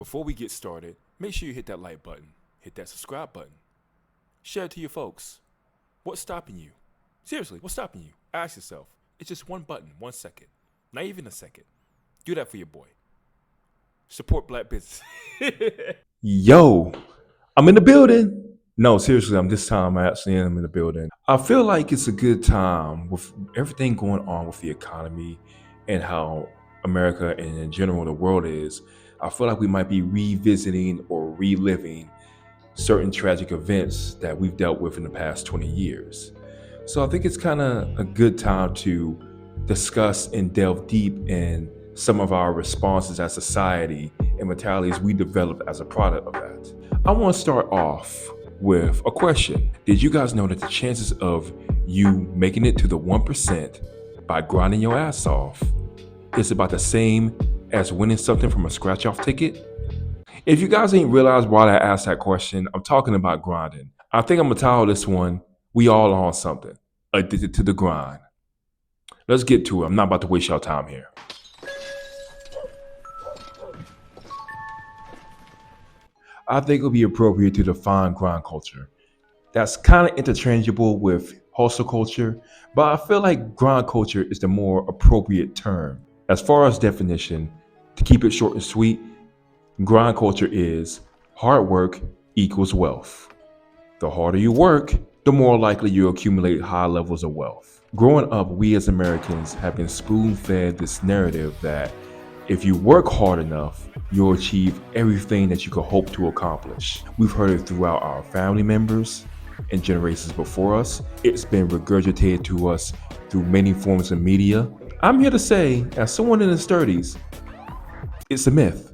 Before we get started, make sure you hit that like button, hit that subscribe button, share it to your folks. What's stopping you? Seriously, what's stopping you? Ask yourself. It's just one button, 1 second. Not even a second. Do that for your boy. Support black business. Yo, I'm in the building. No, seriously, I'm actually am in the building. I feel like it's a good time with everything going on with the economy and how America and in general the world is. I feel like we might be revisiting or reliving certain tragic events that we've dealt with in the past 20 years. So I think it's kind of a good time to discuss and delve deep in some of our responses as society and mentalities we developed as a product of that. I want to start off with a question. Did you guys know that the chances of you making it to the 1% by grinding your ass off is about the same as winning something from a scratch off ticket? If you guys ain't realized why I asked that question, I'm talking about grinding. I think I'm gonna title this one, We All On Something, Addicted to the Grind. Let's get to it. I'm not about to waste y'all time here. I think it would be appropriate to define grind culture. That's kind of interchangeable with hustle culture, but I feel like grind culture is the more appropriate term. As far as definition, to keep it short and sweet, grind culture is hard work equals wealth. The harder you work, the more likely you accumulate high levels of wealth. Growing up, we as Americans have been spoon-fed this narrative that if you work hard enough, you'll achieve everything that you could hope to accomplish. We've heard it throughout our family members and generations before us. It's been regurgitated to us through many forms of media. I'm here to say, as someone in his 30s, it's a myth,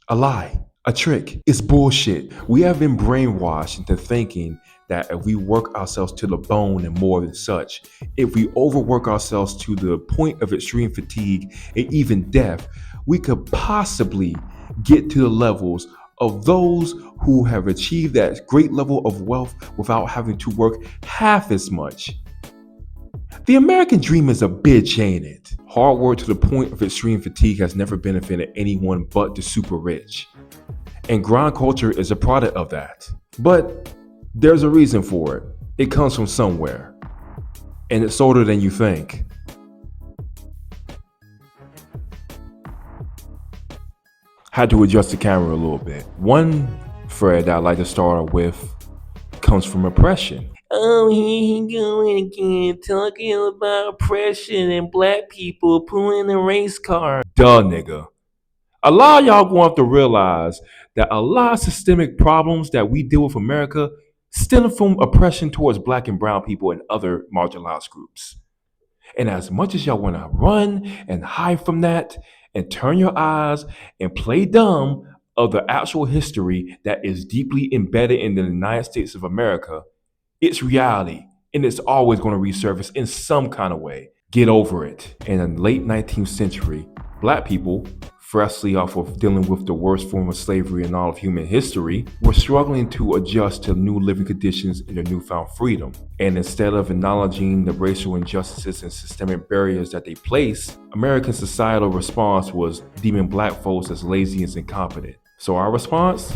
a lie, a trick. It's bullshit. We have been brainwashed into thinking that if we work ourselves to the bone and more than such, if we overwork ourselves to the point of extreme fatigue and even death, we could possibly get to the levels of those who have achieved that great level of wealth without having to work half as much. The American dream is a bitch, ain't it? Hard work to the point of extreme fatigue has never benefited anyone but the super rich. And grind culture is a product of that. But there's a reason for it. It comes from somewhere. And it's older than you think. Had to adjust the camera a little bit. One thread that I like to start with comes from oppression. Oh, here he going again, talking about oppression and black people pulling the race card. Duh, nigga. A lot of y'all going to have to realize that a lot of systemic problems that we deal with in America stem from oppression towards black and brown people and other marginalized groups. And as much as y'all want to run and hide from that and turn your eyes and play dumb of the actual history that is deeply embedded in the United States of America, it's reality and it's always going to resurface in some kind of way. Get over it. In the late 19th century, black people, freshly off of dealing with the worst form of slavery in all of human history, were struggling to adjust to new living conditions and their newfound freedom. And instead of acknowledging the racial injustices and systemic barriers that they place, American societal response was deeming black folks as lazy and incompetent. So our response?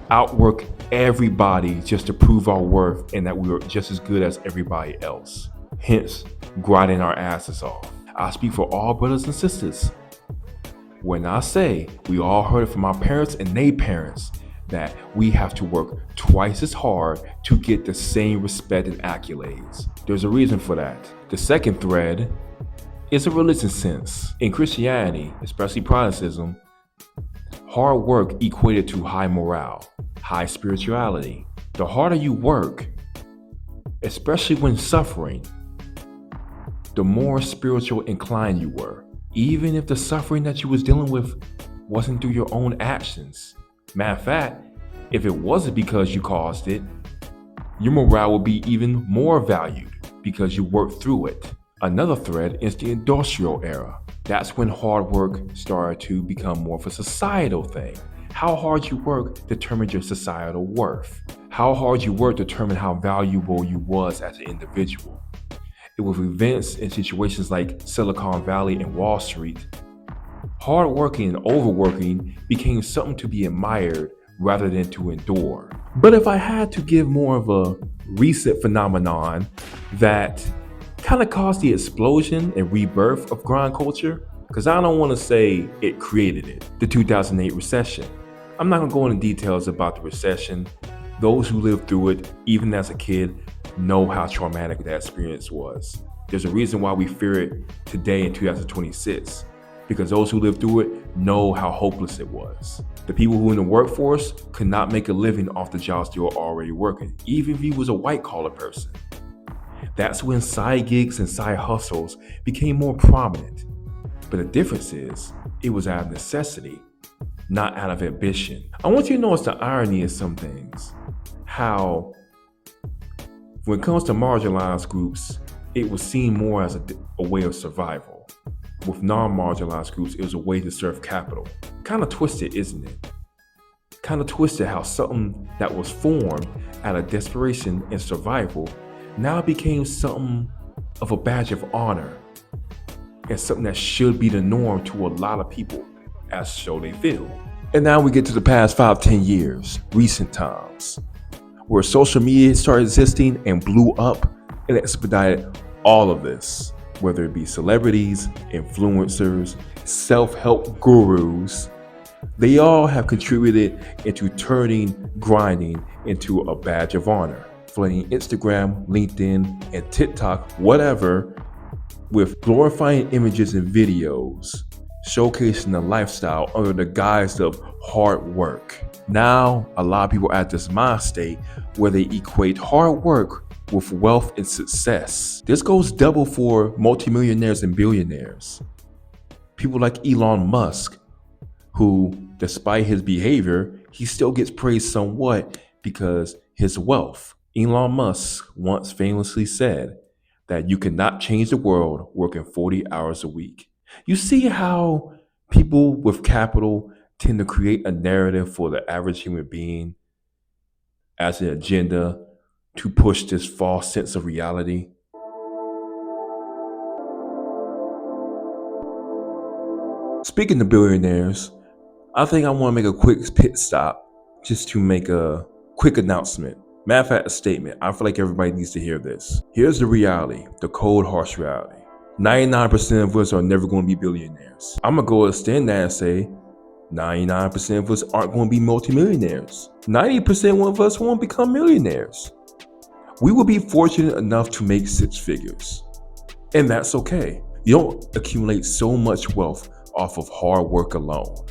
Outwork everybody just to prove our worth and that we are just as good as everybody else. Hence, grinding our asses off. I speak for all brothers and sisters when I say we all heard it from our parents and their parents that we have to work twice as hard to get the same respect and accolades. There's a reason for that. The second thread is a religious sense. In Christianity, especially Protestantism, hard work equated to high morale, high spirituality. The harder you work, especially when suffering, the more spiritual inclined you were. Even if the suffering that you was dealing with wasn't through your own actions. Matter of fact, if it wasn't because you caused it, your morale would be even more valued because you worked through it. Another thread is the industrial era. That's when hard work started to become more of a societal thing. How hard you work determined your societal worth. How hard you work determined how valuable you was as an individual. With events and situations like Silicon Valley and Wall Street, Hardworking and overworking became something to be admired rather than to endure. But if I had to give more of a recent phenomenon that kind of caused the explosion and rebirth of grind culture, because I don't want to say it created it, the 2008 recession. I'm not going to go into details about the recession. Those who lived through it, even as a kid, know how traumatic that experience was. There's a reason why we fear it today in 2026, because those who lived through it know how hopeless it was. The people who in the workforce could not make a living off the jobs they were already working, even if you was a white collar person. That's when side gigs and side hustles became more prominent. But the difference is, it was out of necessity, not out of ambition. I want you to notice the irony in some things. How, when it comes to marginalized groups, it was seen more as a way of survival. With non-marginalized groups, it was a way to serve capital. Kind of twisted, isn't it? Kind of twisted how something that was formed out of desperation and survival now became something of a badge of honor and something that should be the norm to a lot of people, as so they feel. And now we get to the past 5-10 years, recent times, where social media started existing and blew up and expedited all of this, whether it be celebrities, influencers, self-help gurus. They all have contributed into turning grinding into a badge of honor, flooding Instagram, LinkedIn, and TikTok, whatever, with glorifying images and videos, showcasing the lifestyle under the guise of hard work. Now, a lot of people are at this mind state where they equate hard work with wealth and success. This goes double for multimillionaires and billionaires. People like Elon Musk, who, despite his behavior, he still gets praised somewhat because his wealth. Elon Musk once famously said that you cannot change the world working 40 hours a week. You see how people with capital tend to create a narrative for the average human being as an agenda to push this false sense of reality. Speaking of billionaires, I think I want to make a quick pit stop just to make a quick announcement. Matter of fact, a statement. I feel like everybody needs to hear this. Here's the reality, the cold, harsh reality. 99% of us are never going to be billionaires. I'm going to go extend that and say 99% of us aren't going to be multimillionaires. 90% of us won't become millionaires. We will be fortunate enough to make six figures. And that's okay. You don't accumulate so much wealth off of hard work alone.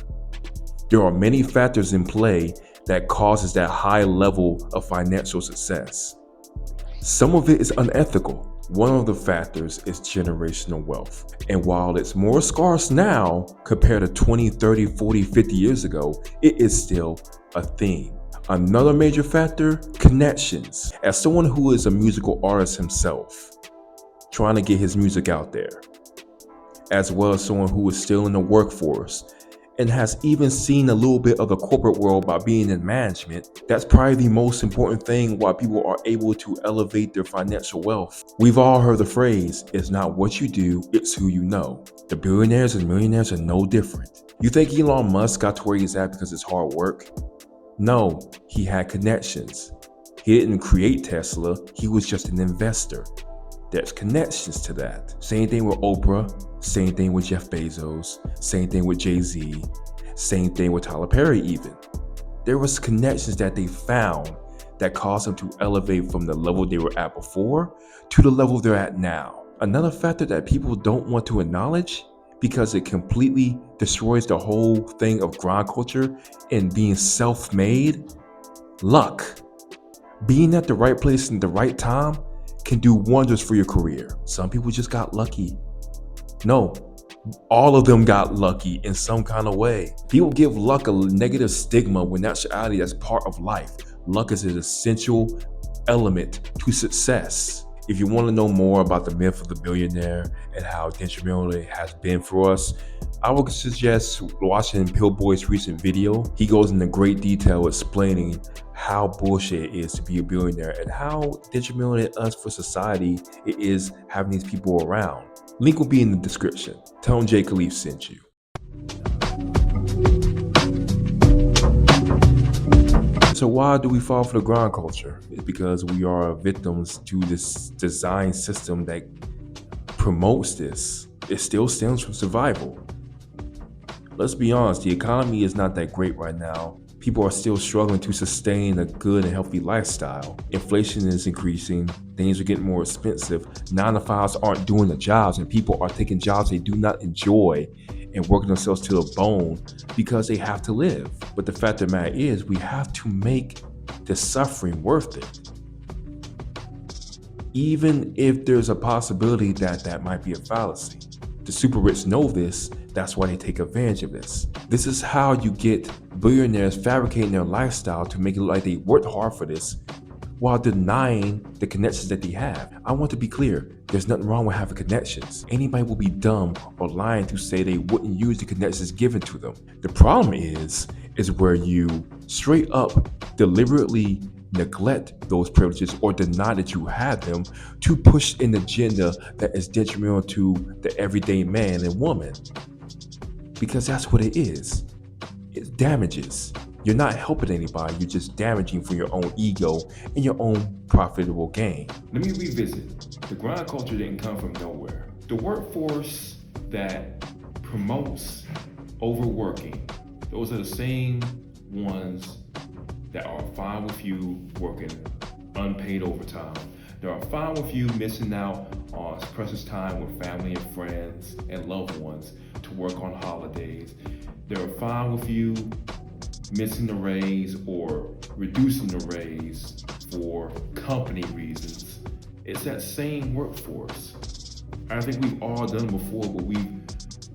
There are many factors in play that causes that high level of financial success. Some of it is unethical. One of the factors is generational wealth. And while it's more scarce now compared to 20, 30, 40, 50 years ago, it is still a thing. Another major factor, connections. As someone who is a musical artist himself, trying to get his music out there, as well as someone who is still in the workforce and has even seen a little bit of the corporate world by being in management, that's probably the most important thing why people are able to elevate their financial wealth. We've all heard the phrase, it's not what you do, it's who you know. The billionaires and millionaires are no different. You think Elon Musk got to where he's at because it's hard work? No, he had connections. He didn't create Tesla, he was just an investor. There's connections to that. Same thing with Oprah, same thing with Jeff Bezos, same thing with Jay-Z, same thing with Tyler Perry even. There was connections that they found that caused them to elevate from the level they were at before to the level they're at now. Another factor that people don't want to acknowledge because it completely destroys the whole thing of grind culture and being self-made, luck. Being at the right place in the right time can do wonders for your career. Some people just got lucky. No, all of them got lucky in some kind of way. People give luck a negative stigma when actuality that's part of life. Luck is an essential element to success. If you want to know more about the myth of the billionaire and how detrimental it has been for us, I would suggest watching Pillboy's recent video. He goes into great detail explaining how bullshit it is to be a billionaire and how detrimental it is for society it is having these people around. Link will be in the description. Tell him Jay Khalif sent you. So why do we fall for the grind culture? It's because we are victims to this design system that promotes this. It still stems from survival. Let's be honest, the economy is not that great right now. People are still struggling to sustain a good and healthy lifestyle. Inflation is increasing, things are getting more expensive, 9 to 5s aren't doing the jobs, and people are taking jobs they do not enjoy and working themselves to the bone because they have to live. But the fact of the matter is, we have to make the suffering worth it. Even if there's a possibility that that might be a fallacy. The super rich know this, that's why they take advantage of this. This is how you get billionaires fabricating their lifestyle to make it look like they worked hard for this while denying the connections that they have. I want to be clear, there's nothing wrong with having connections. Anybody will be dumb or lying to say they wouldn't use the connections given to them. The problem is where you straight up deliberately neglect those privileges or deny that you have them to push an agenda that is detrimental to the everyday man and woman. Because that's what it is. It damages. You're not helping anybody, you're just damaging for your own ego and your own profitable gain. Let me revisit. The grind culture didn't come from nowhere. The workforce that promotes overworking, those are the same ones that are fine with you working unpaid overtime. They are fine with you missing out on precious time with family and friends and loved ones to work on holidays. They're fine with you missing the raise or reducing the raise for company reasons. It's that same workforce. I think we've all done it before, but we've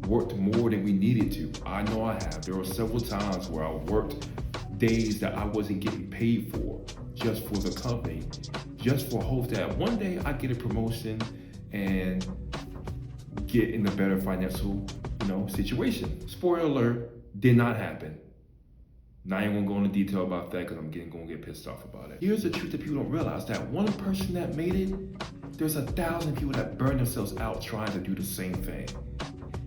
worked more than we needed to. I know I have. There were several times where I worked days that I wasn't getting paid for, just for the company, just for hope that one day I get a promotion and get in a better financial, situation. Spoiler alert, did not happen. Now I ain't gonna go into detail about that because I'm gonna get pissed off about it. Here's the truth that people don't realize, that one person that made it, there's 1,000 people that burn themselves out trying to do the same thing.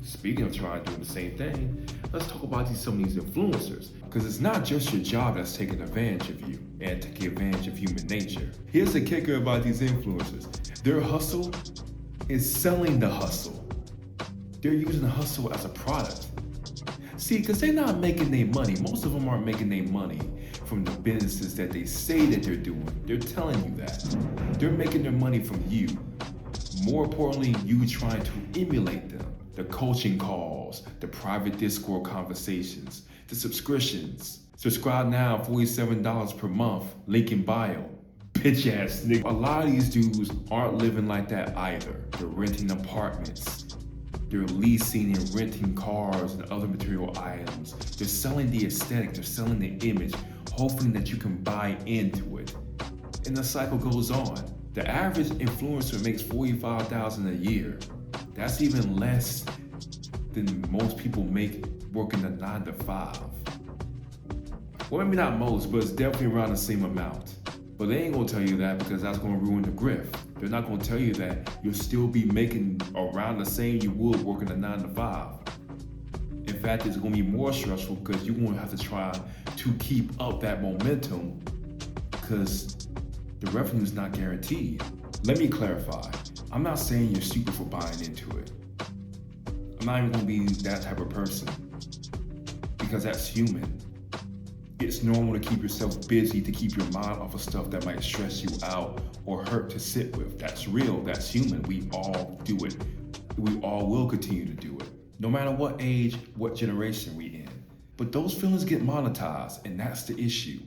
Speaking of trying to do the same thing, let's talk about some of these influencers. Because it's not just your job that's taking advantage of you and taking advantage of human nature. Here's the kicker about these influencers. Their hustle is selling the hustle. They're using the hustle as a product. See, because they're not making their money. Most of them aren't making their money from the businesses that they say that they're doing. They're telling you that. They're making their money from you. More importantly, you trying to emulate them. The coaching calls, the private Discord conversations, the subscriptions. Subscribe now, $47 per month, link in bio. Bitch ass nigga. A lot of these dudes aren't living like that either. They're renting apartments. They're leasing and renting cars and other material items. They're selling the aesthetic, they're selling the image, hoping that you can buy into it. And the cycle goes on. The average influencer makes $45,000 a year. That's even less than most people make working a 9 to 5. Well, maybe not most, but it's definitely around the same amount. But they ain't gonna tell you that because that's gonna ruin the grift. They're not gonna tell you that you'll still be making around the same you would working a 9 to 5. In fact, it's gonna be more stressful because you're gonna have to try to keep up that momentum because the revenue is not guaranteed. Let me clarify. I'm not saying you're stupid for buying into it. I'm not even gonna be that type of person because that's human. It's normal to keep yourself busy, to keep your mind off of stuff that might stress you out or hurt to sit with. That's real, that's human. We all do it. We all will continue to do it, no matter what age, what generation we in. But those feelings get monetized, and that's the issue.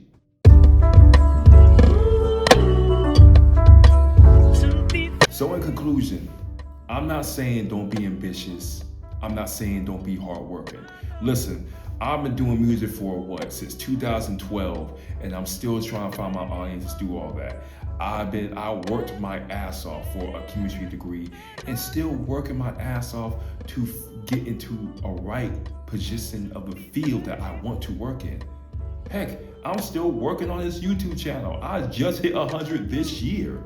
So in conclusion, I'm not saying don't be ambitious. I'm not saying don't be hardworking. Listen, I've been doing music for since 2012, and I'm still trying to find my audience to do all that. I worked my ass off for a chemistry degree and still working my ass off to get into a right position of the field that I want to work in. Heck, I'm still working on this YouTube channel. I just hit 100 this year.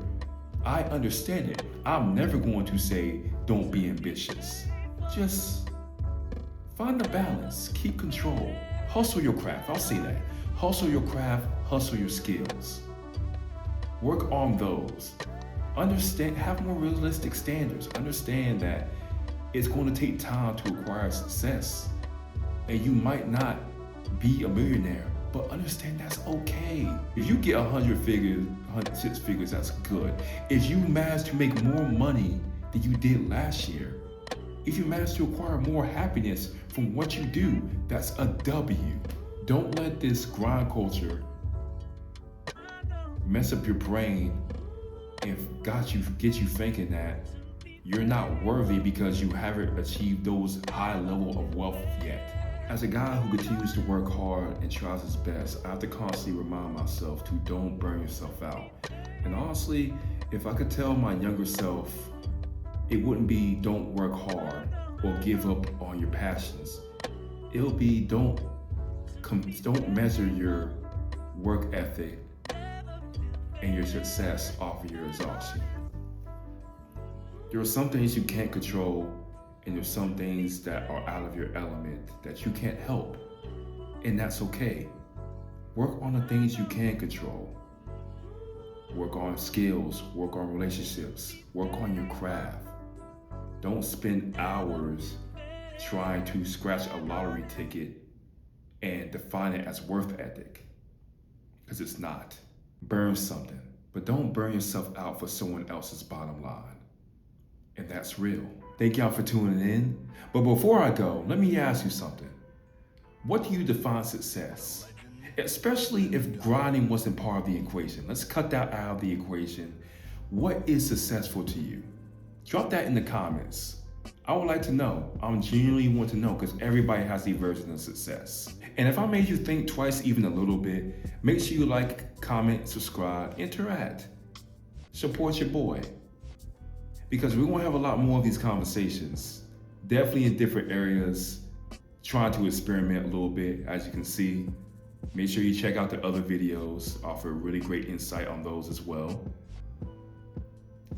I understand it. I'm never going to say don't be ambitious. Just find the balance, keep control, hustle your craft. I'll say that. Hustle your craft, hustle your skills. Work on those. Understand, have more realistic standards. Understand that it's going to take time to acquire success. And you might not be a millionaire, but understand that's okay. If you get 100 figures, 106 figures, that's good. If you manage to make more money than you did last year, if you manage to acquire more happiness from what you do, that's a W. Don't let this grind culture mess up your brain and get you thinking that you're not worthy because you haven't achieved those high level of wealth yet. As a guy who continues to work hard and tries his best, I have to constantly remind myself to don't burn yourself out. And honestly, if I could tell my younger self, it wouldn't be don't work hard or give up on your passions. It'll be don't measure your work ethic and your success off of your exhaustion. There are some things you can't control, and there's some things that are out of your element that you can't help, and that's okay. Work on the things you can control. Work on skills, work on relationships, work on your craft. Don't spend hours trying to scratch a lottery ticket and define it as worth ethic, because it's not. Burn something, but don't burn yourself out for someone else's bottom line. And that's real. Thank y'all for tuning in. But before I go, let me ask you something. What do you define success? Especially if grinding wasn't part of the equation. Let's cut that out of the equation. What is successful to you? Drop that in the comments. I would like to know. I genuinely want to know, because everybody has their version of success. And if I made you think twice, even a little bit, make sure you like, comment, subscribe, interact. Support your boy. Because we want to have a lot more of these conversations. Definitely in different areas. Trying to experiment a little bit, as you can see. Make sure you check out the other videos. Offer really great insight on those as well.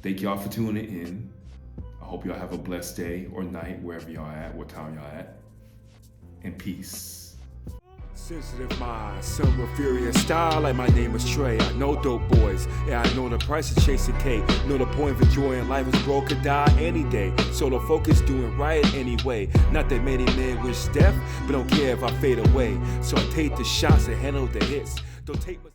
Thank y'all for tuning in. I hope y'all have a blessed day or night, wherever y'all at, what time y'all at. And peace. Sensitive mind, some with furious style, like my name is Trey. I know dope boys, yeah, I know the price of chasing K. Know the point of enjoying life is broke could die any day. So the focus doing right anyway. Not that many men wish death, but don't care if I fade away. So I take the shots and handle the hits. Don't take my